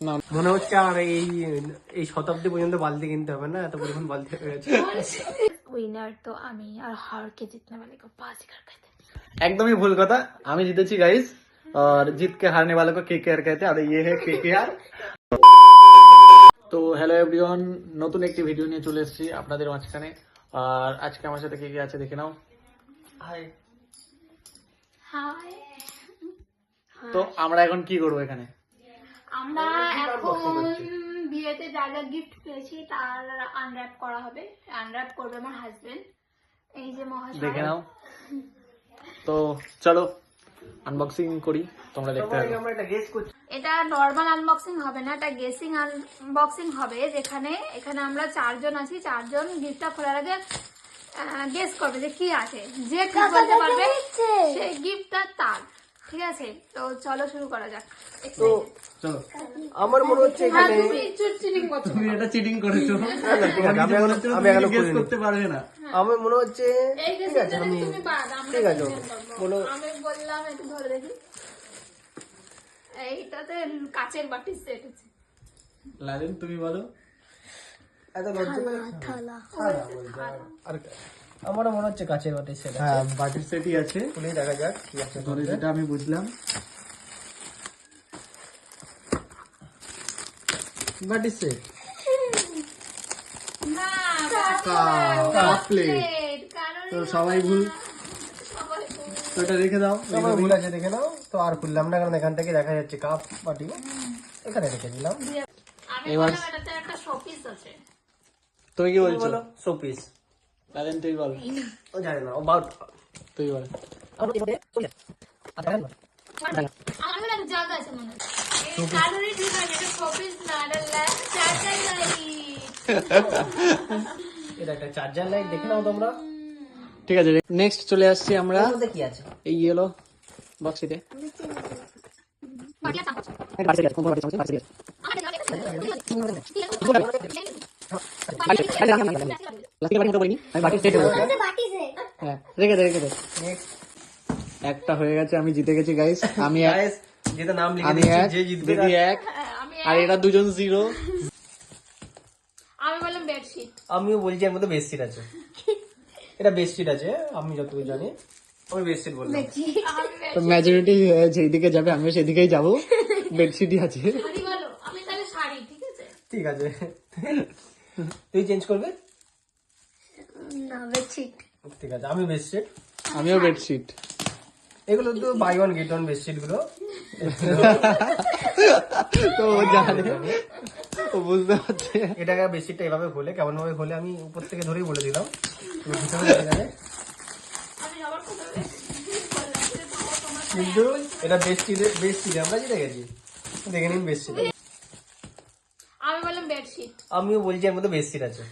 না মনে হচ্ছে আর এই শতাব্দী পর্যন্ত বালতি কিনতে হবে না, এত পরিমাণ বালতি হয়ে গেছে। উইনার তো আমি, আর हार के जीतने वाले को बाजीगर कहते हैं। একদমই ভুল কথা, আমি জিতেছি গাইস, আর জিত কে হারने वाले को केकेआर कहते हैं, और ये है केकेआर। তো হ্যালো এভরিওয়ান, নতুন একটি ভিডিও নিয়ে চলে এসেছি আপনাদের মাঝখানে। আর আজকে আমার সাথে কে কে আছে দেখে নাও। হাই। হাই। তো আমরা এখন কি করবো এখানে? আমরা এখন বিয়েতে যা যা গিফট পেয়েছি তার আনর্যাপ করা হবে। আনর্যাপ করবে আমার হাজবেন্ড, এই যে মহাশয়। দেখে নাও। তো চলো আনবক্সিং করি, তোমরা দেখতে পাবে। আমরা একটা গেস করছি। এটা নরমাল আনবক্সিং হবে না, এটা গেসিং আনবক্সিং হবে, যেখানে এখানে আমরা 4 জন আছি, 4 জন গিফটটা খোলার আগে গেস করবে যে কি আছে, যে ঠিক বলতে পারবে সেই গিফটটা তার। ঠিক আছে, তো চলো শুরু করা যাক। তো চলো। আমার মনে হচ্ছে এখানে তুমি চিটিং করছো। তুমি এটা চিটিং করেছো, আমি এখনো গেস করিনি। করতে পারবে না। আমার মনে হচ্ছে এই ঠিক আছে, গেসিংটা আমি তুমি বাদ, আমরা ঠিক আছে বলো। আমি বললাম একটু ধরে দেখি। এইটাতে কাচের বাটির সেট আছে। লালিন তুমি বলো। এত লজ্জা থালা আর আমারও মনে হচ্ছে কাচের বাটি সেটা। হ্যাঁ, বাটির সেটই আছে। খুলে দেখা যাক কি আছে। ধরে যেটা আমি বুঝলাম, বাটির সেট। না, কাপ প্লেট। কারণ তো সবাই ভুল, সবাই ভুল। তো এটা রেখে দাও। আমার ভুল আছে, দেখে নাও। তো আর খুললাম না, কারণ এখান থেকে দেখা যাচ্ছে কাপ বাটি, এখানে রেখে দিলাম। আমি এবার- বললাম এটাতে একটা শোপিস আছে। তুমি কি বলছো? বলো শোপিস। লালিন তুই বল। ও জানে না, ও বাউট। তুই বল। আমার মনে হয় জায়গা আছে মনে হচ্ছে। এই কারণেই ঠিক আছে, এটা শোপিস না, এটা চার্জার লাইট। এটা একটা চার্জার লাইট, দেখে নাও তোমরা। ঠিক আছে, নেক্সট চলে আসছি আমরা এর মধ্যে কি আছে? এই ইয়েলো বক্সিতে। হ্যাঁ, রেখে দে রেখে দে। নেক্সট একটা হয়ে গেছে, আমি জিতে গেছি গাইস। আমি এক, গাইস, যেটা নাম লিখে আমি দিচ্ছি, এক, যে জিতবে দিদি এক, আমি আর এরা দুজন জিরো। আমি বললাম বেডশিট। আমিও বলছি এর মধ্যে বেডশিট আছে। এটা বেডশিট আছে, আমি যতটুকু জানি। আমি বেডশিট বললাম। তো মেজরিটি যেদিকে যাবে আমিও সেদিকেই যাবো। বেডশিটই আছে। শাড়ি বলো, আমি তাহলে শাড়ি। ঠিক আছে, ঠিক আছে, তুই চেঞ্জ করবে। না বেডশিট। ঠিক আছে, আমি বেডশিট। আমিও বেডশিট। এগুলো তো buy one get one bedsheet গুলো। তো ও জানে, ও বুঝতে পারছে। এটাকে বেডশিটটা এভাবে খোলে, কেমন ভাবে খোলে আমি উপর থেকে ধরেই বলে দিলাম। তুমি ভিতরে দেখে যাবে। আমি আবার কোথাও কিন্তু এটা বেডশিট আমরা জিতে গেছি। দেখে নিন বেডশিট। আমি বললাম বেডশিট। আমিও বলছি এর মধ্যে বেডশিট আছে।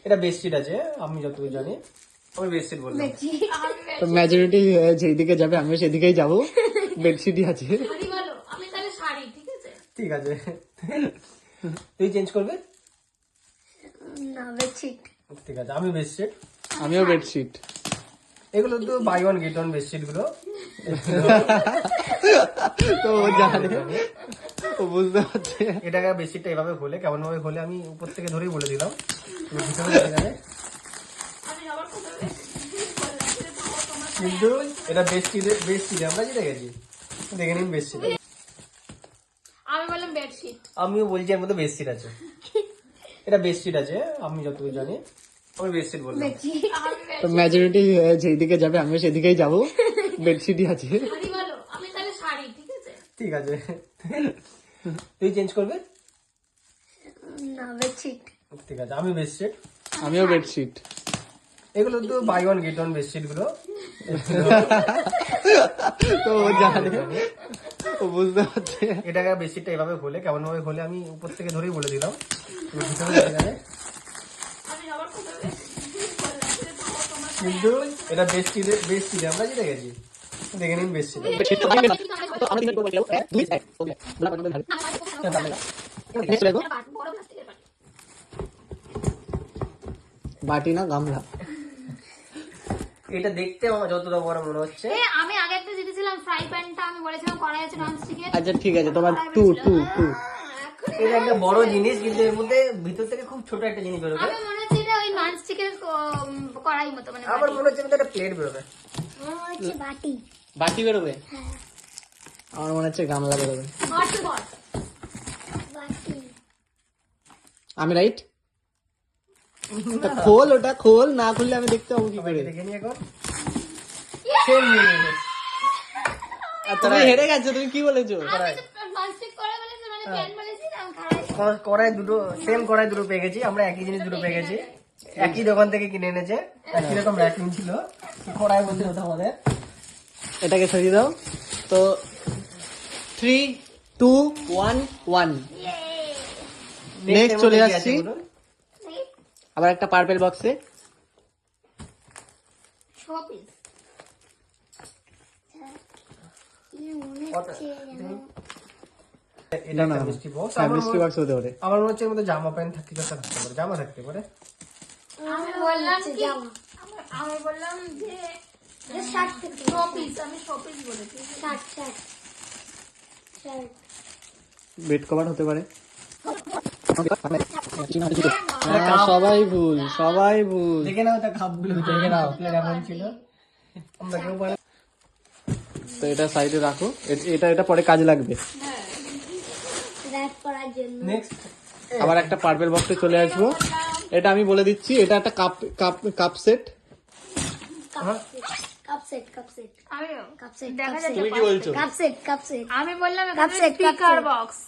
এটা বেডশিট আছে, আমি যতটুকু জানি। আমি বেডশিট বললাম। তো মেজরিটি যেদিকে যাবে আমিও সেদিকেই যাবো। বেডশিটই আছে। শাড়ি বলো, আমি তাহলে শাড়ি। ঠিক আছে, ঠিক আছে, তুই চেঞ্জ করবে। না বেডশিট। ঠিক আছে, আমি বেডশিট। আমিও বেডশিট। এগুলো তো buy one get one bedsheet গুলো। তো ও জানে, ও বুঝতে পারছে। এটাকে বেডশিটটা এভাবে খোলে, কেমন ভাবে খোলে আমি উপর থেকে ধরেই বলে দিলাম। তুমি ভিতরে দেখে যাবে। আমি আবার কোথাও কিন্তু এটা বেডশিট আমরা জিতে গেছি। দেখে নিন বেডশিট। আমি বললাম বেডশিট। আমিও বলছি এর মধ্যে বেডশিট আছে। এটা বেডশিট আছে, আমি যতটুকু জানি। আমি বেডশিট বললাম। তো মেজরিটি যেদিকে যাবে আমিও সেদিকেই যাবো। বেডশিটই আছে। শাড়ি বলো, আমি তাহলে শাড়ি। ঠিক আছে, ঠিক আছে, তুই চেঞ্জ করবে। না বেডশিট। ঠিক আছে, আমি বেডশিট। আমিও বেডশিট। এগুলো তো buy one get one bedsheet গুলো। তো ও জানে, ও বুঝতে পারছে। এটাকে বেডশিটটা এভাবে খোলে, কেমন ভাবে খোলে আমি উপর থেকে ধরেই বলে দিলাম। তুমি ভিতরে দেখে যাবে। আমি আবার কোথাও কিন্তু এটা বেডশিট আমরা জিতে গেছি। দেখে নিন বেডশিট। বাটি না গামলা। এটা দেখতে আমার যতটা বড় মনে হচ্ছে। আমি আগে একটা জিতেছিলাম ফ্রাই প্যানটা, আমি বলেছিলাম কড়াই আছে ননস্টিকের। আচ্ছা ঠিক আছে, তোমার টু এটা একটা বড় জিনিস, কিন্তু এর মধ্যে ভিতর থেকে খুব ছোট একটা জিনিস বেরোবে। আমার মনে হচ্ছে এটা ওই ননস্টিকের কড়াই মতো, মানে আমার মনে হচ্ছে এটা একটা প্লেট বেরোবে। বাটি বেরোবে, আমার মনে হচ্ছে গামলা বেরোবে। আমি রাইট? খোল, ওটা খোল, না খুললে আমি দেখতে পাবো কি করে? দেখে নি এখন। সেম জিনিস। তুমি হেরে গেছো, তুমি কি বলেছো? ননস্টিক কড়াই বলেছি, মানে প্যান বলেছি না, কড়াই। কড়াই দুটো, সেম কড়াই দুটো পেয়ে গেছি আমরা, একই জিনিস দুটো পেয়ে গেছি, একই দোকান থেকে কিনে এনেছে, একই রকম র্যাপিং ছিল। কড়াই বলতে হতো আমাদের। এটাকে সরিয়ে দাও তো। 3, 2, 1, 1। নেক্সট চলে যাচ্ছি আবার একটা পার্পল বক্সে। শোপিস। এটা একটা মিষ্টি বক্স। মিস্ট্রি বক্স হতে পারে। আমার মনে হচ্ছে এর মধ্যে জামা প্যান্ট থাকতে পারে, জামা থাকতে পারে। আমি বললাম কি, আমি বললাম যে শোপিস, আমি শোপিস বলেছি। বেড কভার হতে পারে। সবাই ভুল, সবাই ভুল। দেখে নাও তা কাপগুলো, দেখে নাও প্লেট এমন ছিল, আমরা কেউ পারে। তো এটা সাইডে রাখো, এটা পরে কাজে লাগবে। নেক্সট আবার একটা পার্পল বক্সে চলে আসবো। এটা আমি বলে দিচ্ছি, এটা একটা কাপ সেট। দেখা যাচ্ছে। তুমি কি বলছো? আমি বললাম স্পিকার বক্স।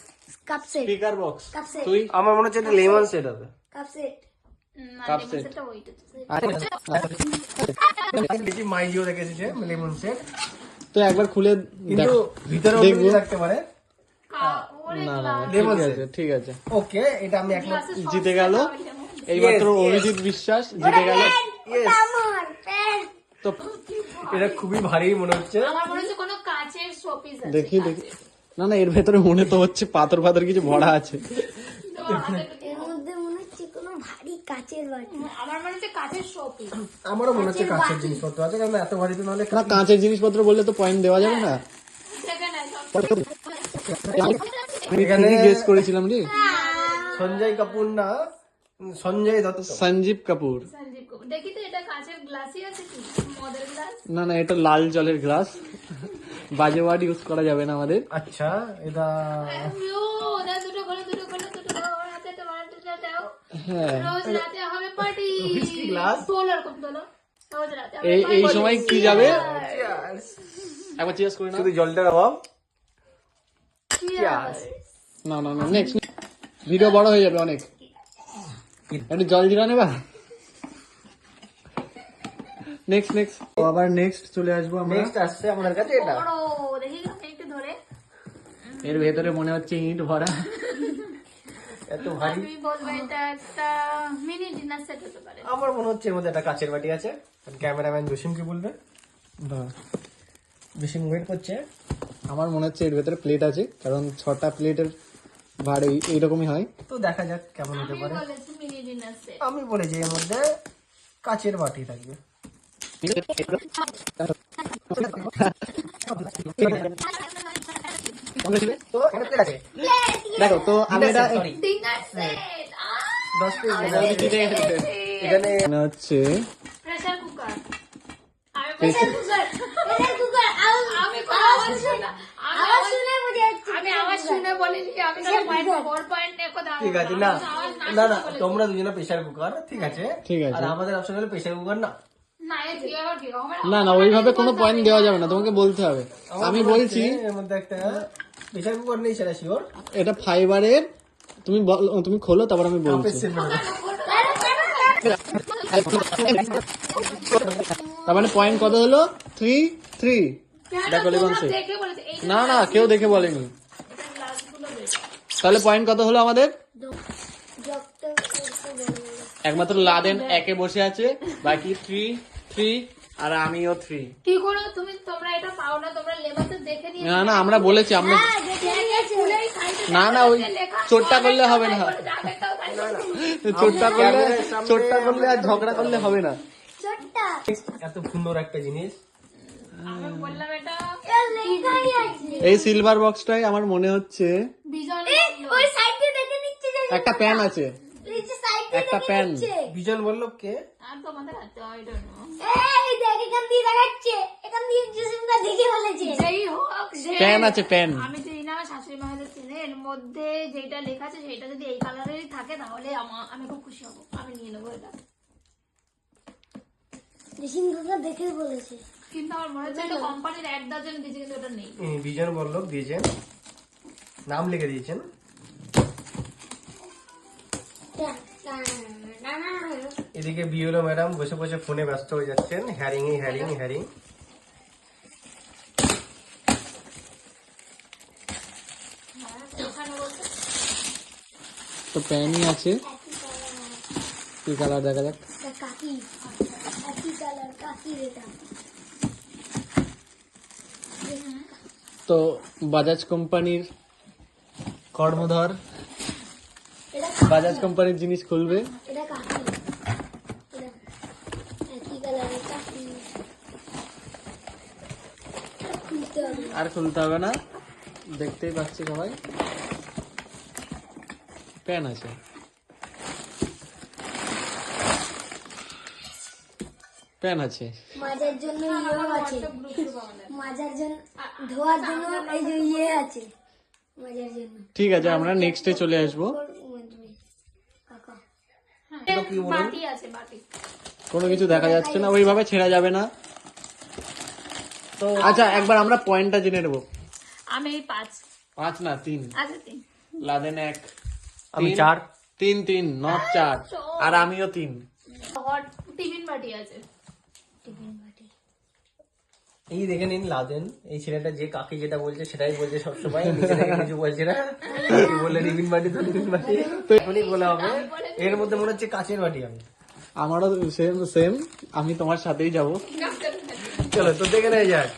Speaker box. তুই? আমার মনে হচ্ছে এটা লেমন সেট হবে। Cup set. দেখি মাইজিও রেখেছে যে লেমন সেট, তো একবার খুলে কিন্তু ভিতরে অন্য কিছু থাকতে পারে। না না লেমন ঠিক সেট। আছে, ঠিক আছে। ওকে, এটা আমি এক লাখ জিতে গেল এইমাত্র Yes, yes. অভিজিৎ বিশ্বাস জিতে গেল। তো এটা খুবই ভারী মনে হচ্ছে। আমার মনে হচ্ছে কোনো কাচের শোপিস আছে। দেখি না না, এর ভেতরে মনে তো হচ্ছে পাথর পাথর কিছু ভরা আছে। আমার মনে হচ্ছে কাচের শোপিস। আমারও মনে হচ্ছে কাছের জিনিসপত্র আছে, কারণ এত ভারী তো নাহলে। না, কাঁচের জিনিসপত্র বললে তো পয়েন্ট দেওয়া যাবে না। আমি এখানে গেস করেছিলাম রে, সঞ্জয় কাপুর না, সঞ্জয় দত্ত। সঞ্জীব কাপুর। সঞ্জীব কপুর। দেখি তো এটা কাচের গ্লাসই আছে কি, মদের গ্লাস? না না, এটা লাল জলের গ্লাস, বাজে ওয়ার্ড ইউজ করা যাবে না আমাদের। আচ্ছা, এটা দুটো করে আমার হাতে একটা বানাতে দাও। হ্যাঁ, রোজ রাতে হবে পার্টি। Whiskey glass? তোলো এরকম তোলো। রোজ রাতে হবে এই party। সময় কি যাবে? Cheers. একবার চিয়ার্স করে নাও। শুধু জলটার অভাব। Cheers. না না না, নেক্সট ভিডিও বড় হয়ে যাবে অনেক। একটু জল জিরা নেবা। নেক্সট আবার নেক্সট চলে আসবো আমরা। নেক্সট আসছে আমাদের কাছে এটা। বড়, দেখি একটু ধরে। এর ভেতরে মনে হচ্ছে ইট ভরা। এত ভারী। আমি বলবো এটা একটা মিনি ডিনার সেট হতে পারে। আমার মনে হচ্ছে এর মধ্যে একটা কাচের বাটি আছে। ক্যামেরাম্যান জসিম কি বলবে? বাহ। জসিম ওয়েট করছে। আমার মনে হচ্ছে এর ভেতরে প্লেট আছে, কারণ 6টা প্লেটের ভার এইরকমই হয়। তো দেখা যাক কেমন হতে আমি পারে। বলেছি মিনি ডিনার সেট। আমি বলেছি এর মধ্যে কাচের বাটি থাকবে। তো এখানে প্লেট আছে। দেখো তো আমি এটা সরি, ডিনার সেট। 10 পিস এখানে মনে হচ্ছে প্রেসার কুকার। আমি প্রেসার কুকার। আমি কোনো আওয়াজ শুনি না। আমি আওয়াজ শুনে বলিনি, আমি তো পয়েন্ট 4 পয়েন্ট নিয়ে কথা ঠিক আছে। না না না, তোমরা দুজনে প্রেসার কুকার, ঠিক আছে। ঠিক আছে। আর আমাদের অপশন হলো প্রেসার কুকার না। না এই কি আবার কি হবে? না না, ওইভাবে কোনো পয়েন্ট দেওয়া যাবে না, তোমাকে বলতে হবে। আমি বলছি এর মধ্যে একটা প্রেসার কুকার নেই, সেটা শিওর। এটা ফাইবারের। তুমি খোলো, তারপর আমি বলছি। কাপের সেট বেরোবে। তার মানে পয়েন্ট কত হলো? 3-3। দেখো লেমন সেট। দেখে বলেছে এই না না, কেউ দেখে বলেনি। গ্লাসগুলো বেশ। তাহলে পয়েন্ট কত হলো আমাদের? একমাত্র লাদেন একে বসে আছে, বাকি 3-3, আর আমিও 3। কি করে তোমরা এটা পাও না? তোমরা লেবাতে দেখে নিয়ে না না, আমরা বলেছি আমরা। না না, ওই চোটটা করলে হবে না। চোটটা করলে আর ঝগড়া করলে হবে না। এত সুন্দর একটা জিনিস। আমি বললাম এটা এই সিলভার বক্সটাই আমার মনে হচ্ছে বিজন ওই সাইড দিয়ে দেখে নিচ্ছে যে একটা প্যান আছে, এই যে সাইড দিয়ে একটা দেখে প্যান। নিচ্ছে। বিজন বললো কে? আর তোমাদের হাতে আই ডোন্ট নো এই দেখ এখান দিয়ে দেখাচ্ছে, এখান দিয়ে জেসিমটা দেখে ফেলেছে। যেই হোক প্যান আছে, প্যান। আমি চিনি না, আমার শাশুড়ি মা হয়তো চিনে। এর মধ্যে যেটা লেখা আছে সেটা যদি এই কালারেরই থাকে তাহলে আমি খুব খুশি হব, আমি নিয়ে নেবো এটা। জেসিম কাকা দেখে বলেছে। কিন্তু আমার মনে হচ্ছে এটা কোম্পানির এক ডজন দিয়েছে, কিন্তু এটা নেই। বিজন বললো দিয়েছেন, নাম লিখে দিয়েছেন। এদিকে বিওলো ম্যাডাম বসে বসে ফোনে ব্যস্ত হয়ে যাচ্ছেন, হ্যারিং হ্যারিং হ্যারিং। ওখানে বলছে তো প্যানই আছে, কি কালার দেখা যাক। কাকি একই কালার, কাকি এটা। তো বাজাজ কোম্পানির কর্মধর এটা বাজাজ কোম্পানির জিনিস খুলবে। এটা কাকি, এটা একই কালারের কাকি। খুলতে হবে। আর খুলতে হবে না, দেখতেই পাচ্ছি সবাই। প্যান আছে, প্যান আছে। মাজার জন্য ইয়ে আছে, মাজার জন্য ধোয়ার জন্য এই যে ইয়ে আছে মাজার জন্য। ঠিক আছে, আমরা নেক্সটে চলে আসবো। কাকা বাটি আছে, বাটি। কোনো কিছু দেখা যাচ্ছে না, ওইভাবে ছেড়া যাবে না। তো আচ্ছা, একবার আমরা পয়েন্টটা জেনে নেবো। আমি 5 5 না 3, আছে 3। লাদেন 1, আমি 4। 3 নট 4, আর আমিও 3। হট টিফিন বাটি আছে। টিফিন বাটি। এই দেখে নিন লাদেন, এই ছেলেটা যে কাকি যেটা বলছে সেটাই বলছে সবসময়, নিজে থেকে কিছু বলছে না। বললে টিফিন বাটি তো টিফিন বাটি, তো এখনই বলা হবে। এর মধ্যে মনে হচ্ছে কাচের বাটি হবে। আমারও সেম সেম, আমি তোমার সাথেই যাব। চলো তো দেখে নেওয়া যাক।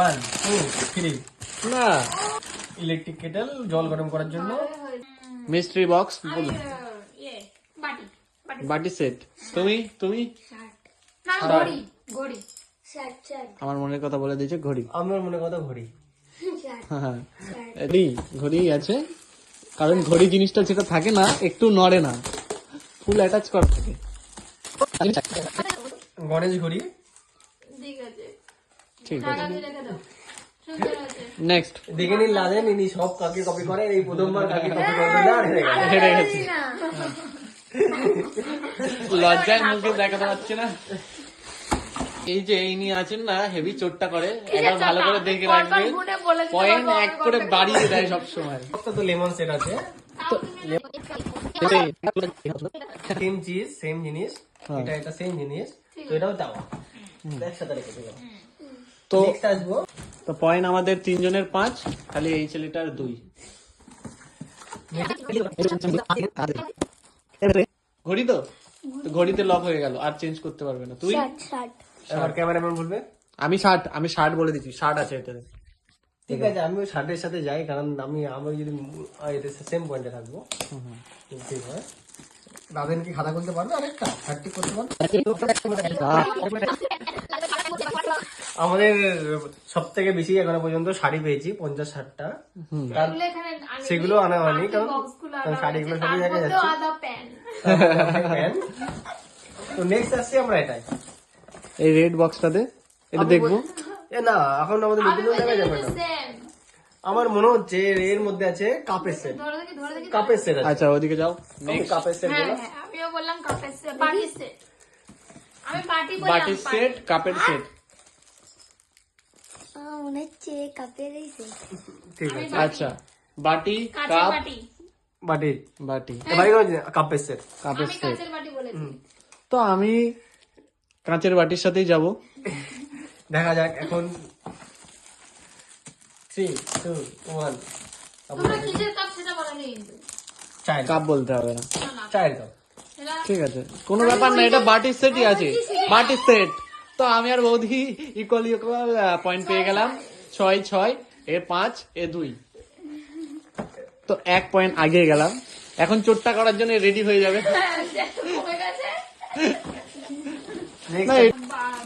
1 2 3। না, ইলেকট্রিক কেটেল, জল গরম করার জন্য। মিস্ট্রি বক্স বলো, ইয়ে বাটি, বাটি। বাটি সেট। তুমি তুমি শার্ট না, ঘড়ি, ঘড়ি। শার্ট শার্ট আমার মনের কথা বলে দিয়েছে, ঘড়ি। আমার মনে কথা ঘড়ি। শার্ট হ্যাঁ, শার্ট। ঘড়ি, ঘড়ি আছে। কারণ ঘড়ি জিনিসটা যেটা থাকে না, একটু নড়ে না, ফুল অ্যাটাচ করা থাকে। গণেশ ঘড়ি। ঠিক আছে, ঠিক আছে, টাকা দিয়ে রেখে দাও। সুন্দর আছে। নেক্সট। দেখে নিন লাদেন, ইনি সব কাকে কপি করে, এই প্রথমবার কাকে কপি করবে না, হেরে গেল। হেরে গেছি, লজ্জায় মুখে দেখাতে পারছি না। এই যে এই নিয়ে আছেন না, হেভি চোটটা করে, একবার ভালো করে দেখে রাখবে। গুনে বলেছে পয়েন্ট তোমার এক করে বাড়িয়ে দেয় সবসময়। একটা তো লেমন সেট আছে, সেম চিজ সেম জিনিস, হ্যাঁ। এটা এটা সেম জিনিস, তো এটাও তাওয়া একসাথে রেখে দিলাম। তো নেক্সট আসবো। তো পয়েন্ট আমাদের 3 জনের 5, খালি এই ছেলেটার 2। ঘড়ি তো, তো ঘড়িতে লক হয়ে গেল, আর চেঞ্জ করতে পারবে না। তুই? Shirt shirt. এবার ক্যামেরাম্যান বলবে। আমি 60 বলে দিচ্ছি, 60 আছে এটাতে। ঠিক আছে, আমি ওই শার্টের সাথে যাই, কারণ আমি যদি এটা সেম পয়েন্টে থাকবো। ঠিক হয়। রাধেন কি খাতা খুলতে পারবে আরেকটা? হ্যাট্রিক করতে পারবে? আমাদের সব থেকে বেশি এখনো পর্যন্ত শাড়ি পেয়েছি 50-60টা। তার এগুলো এখানে সেগুলো আনা হয়নি, কারণ বক্সগুলো কারণ শাড়িগুলো আনা সবই দেখা হয়েছে, যাচ্ছে। তার মধ্যেও আদা প্যান। প্যান্ট। তো নেক্সট আসছি আমরা এটাই। এই রেড বক্সটাতে এটা দেখবো। এ না, এখন আমাদের আমি নতুন দেখা যাবে বলছি না। সেম। আমার মনে হচ্ছে এর মধ্যে আছে কাপের সেট। ধরে দেখি। কাপের সেট আছে। আচ্ছা, ওদিকে যাও। নেক্সট কাপের সেট হ্যাঁ গুলো। হ্যাঁ, আমিও বললাম কাপের সেট, বাটির সেট। আমি বাটি বললাম, বাটির সেট, কাপের সেট। মনে হচ্ছে কাপের এই সেট। ঠিক আছে। আচ্ছা, বাটি, কাঁচের কাপ, বাটি। বাটি বাটি, এবারে কাপের সেট। কাপের আমি সেট। কাঁচের বাটি বলেছি। তো আমি কাঁচের বাটির সাথেই যাব। দেখা যাক এখন 3 2 1। তোমরা কিসের কাপ সেটা বলো নি কিন্তু। চায়ের কাপ বলতে হবে না, না, না, চায়ের কাপ। সেটা ঠিক আছে, কোনো ব্যাপার না, এটা বাটির সেটই আছে, বাটির সেট। তো আমি আর বৌদি ইকুয়ালি পয়েন্ট পেয়ে গেলাম। 6 এ 5 এ 2, তো 1 পয়েন্ট আগে গেলাম। এখন চোটটা করার জন্য রেডি হয়ে যাবে। কমে গেছে। নেক্সট না, বাহ,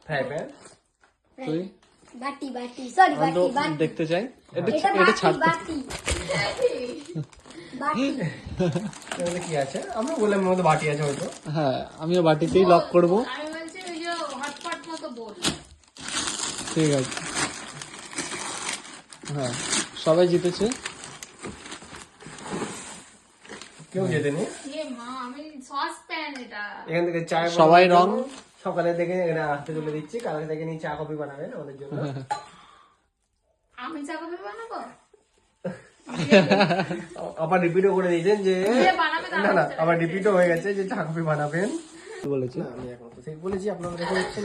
ফ্রাই প্যান তুই বাটি বাটি সরি আমি তো বাটি বাটি দেখতে চাই এটা এটা এটা বাটি ছাড় বাটি বাটি এর মধ্যে কি আছে আমরা বললাম এর মধ্যে বাটি আছে হয়তো। হ্যাঁ আমিও বাটিতেই লক করব। আমি বলছি ওই যে হটপট মতো বোল। ঠিক আছে হ্যাঁ সবাই জিতেছে। কেউ যেতে নেই এ মা আমি সস প্যান এটা। এখান থেকে চা সবাই রং সকালে থেকে এখানে হাতে তুলে দিচ্ছি, কালকে থেকে নিয়ে চা কফি বানাবেন আমাদের জন্য। আমি চা কফি বানাবো? আবার রিপিটও করে দিয়েছেন যে যে বানাবে তার না না হাতে আবার রিপিটও হয়ে গেছে যে চা কফি বানাবেন। বলেছি না, আমি এখন তো ঠিক বলেছি, আপনারা দেখে নিচ্ছেন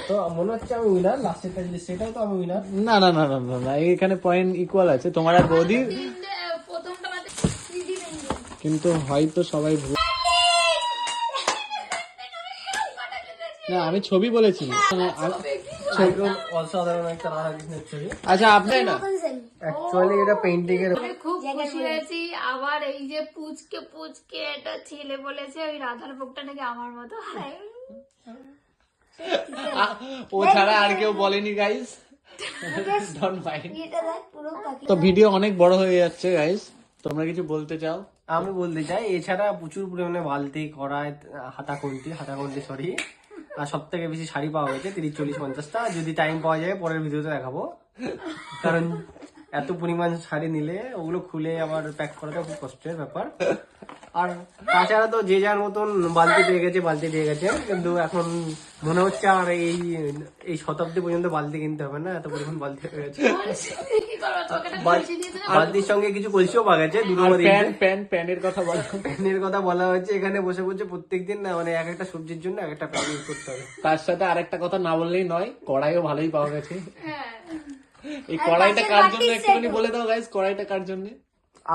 তো মনে হচ্ছে আমি উইনার। লাস্টেরটা যদি সেটাও তো আমি উইনার। না না না না না না এখানে পয়েন্ট ইকুয়াল আছে তোমার আর বৌদি, প্রথমটা বাদে দিদি নেই। কিন্তু হয়তো সবাই ভুল। না আমি ছবি বলেছি। অসাধারণ একটা রাধাকৃষ্ণের ছবি। আচ্ছা আপনি না অ্যাকচুয়ালি এটা পেইন্টিং এর আমি খুব খুশি হয়েছি। আবার এই যে পুচকে পুচকে একটা ছেলে বলেছে ওই রাধার বুকটা নাকি আমার মতো। হায় ও ছাড়া আর কেউ বলেনি গাইস, ডোন্ট মাইন্ড। এটা দেখ পুরো কাকি তো ভিডিও অনেক বড় হয়ে যাচ্ছে গাইস, তোমরা কিছু বলতে চাও? আমি বলতে চাই এছাড়া প্রচুর পরিমাণে বালতি কড়াই হাতাকন্তি সরি, আর সব থেকে বেশি শাড়ি পাওয়া গেছে 30-40-50টা। যদি টাইম পাওয়া যায় পরের ভিডিওতে দেখাবো, কারণ এত পরিমাণ শাড়ি নিলে ওগুলো খুলে আবার প্যাক করাটা খুব কষ্টের ব্যাপার। আর তাছাড়া তো যে যার মতন বালতি দিয়ে গেছে, কিন্তু এখন মনে হচ্ছে আর এই শতাব্দী পর্যন্ত বালতি কিনতে হবে না, এত পরিমাণ বালতি হয়ে গেছে। কি করবো, তোকে একটা কলসি দিয়েছে না? বালতির সঙ্গে কিছু কলসিও পাওয়া গেছে, দুটো আর করে প্যানের কথা বলো। প্যানের কথা বলা হয়েছে। এখানে বসে বসে প্রত্যেকদিন না মানে এক একটা সবজির জন্য এক একটা প্যান ইউজ করতে হবে। তার সাথে আরেকটা কথা না বললেই নয়, কড়াইও ভালোই পাওয়া গেছে। হ্যাঁ। এই কড়াইটা কার জন্য একটুখানি বলে দাও গাইস, কড়াইটা কার জন্য?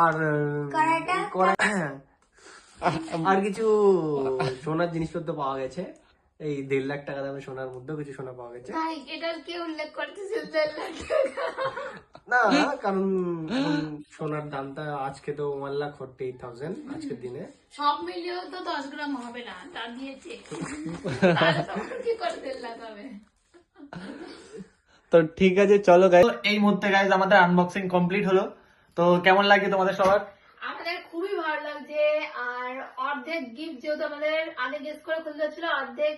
আর কড়াইটা আর কিছু সোনার জিনিসপত্র পাওয়া গেছে। এই 1.5 লাখ টাকা দামের সোনার মধ্যেও কিছু সোনা পাওয়া গেছে। ভাই এটা কে উল্লেখ করতেছে 1.5 লাখ টাকা? না কারণ সোনার দামটা আজকে তো 1,48,000 আজকের দিনে। সব মিলিয়েও তো 10 গ্রাম হবে না, তা দিয়েছে। তাহলে তখন কি করে 1.5 লাখ হবে? তো ঠিক আছে চলো গাইস, এই মুহূর্তে গাইস আমাদের আনবক্সিং কমপ্লিট হলো। তো কেমন লাগে তোমাদের সবার? আমাদের খুবই ভালো লাগছে। আর অর্ধেক গিফট যেহেতু আমাদের আগে গেস করে খুলতে ছিল, অর্ধেক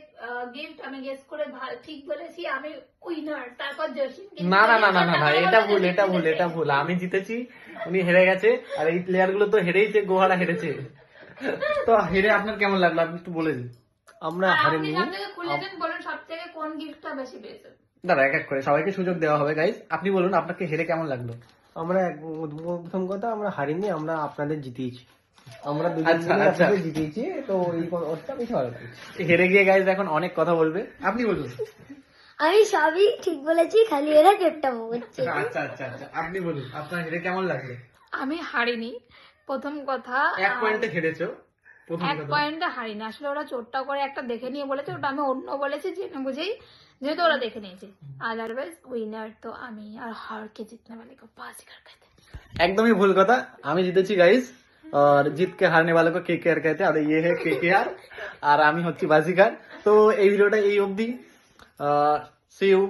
গিফট আমি গেস করে ঠিক বলেছি আমি উইনার, তারপর জসিম না না না না না না এটা ভুল আমি জিতেছি, উনি হেরে গেছে। আর এই প্লেয়ার গুলো তো হেরেইছে, গোহারা হেরেছে। তো হেরে আপনার কেমন লাগলো আপনি একটু বলে দিন। আমরা আপনি হারিনি। সব থেকে খুলে দেন, বলুন সব থেকে কোন গিফটটা বেশি পেয়েছেন। দাঁড়া এক এক করে সবাইকে সুযোগ দেওয়া হবে গাইস। আপনি বলুন আপনাকে হেরে কেমন লাগলো? আমরা প্রথম কথা আমরা হারিনি, আমরা আপনাদের জিতিয়েছি। আমরা আচ্ছা, দুজন আচ্ছা। আপনাদের জিতিয়েছি, তো এই ওটা বেশি ভালো লাগছে। হেরে গিয়ে গাইস এখন অনেক কথা বলবে, আপনি বলুন। আমি সবই ঠিক বলেছি, খালি এরা কেপটা হচ্ছে। আচ্ছা আচ্ছা আচ্ছা আপনি বলুন আপনার হেরে কেমন লাগলো? আমি হারিনি, প্রথম কথা। এক পয়েন্টে হেরেছো প্রথম এক কথা। পয়েন্টে হারিনি, আসলে ওরা চোটটা করে একটা দেখে নিয়ে বলেছে, ওটা আমি অন্য বলেছি জেনে বুঝেই, যেহেতু ওরা দেখে নিয়েছে। আদারওয়াইজ উইনার তো আমি, আর হার কে জিতনে वाले को बाजीगर कहते हैं। একদমই ভুল কথা, আমি জিতেছি গাইস। আর জিত কে হারনে वाले को केकेआर कहते हैं। আর ये है केकेआर আর আমি হচ্ছি বাজিকার। তো এই ভিডিওটা এই অবধি। See you.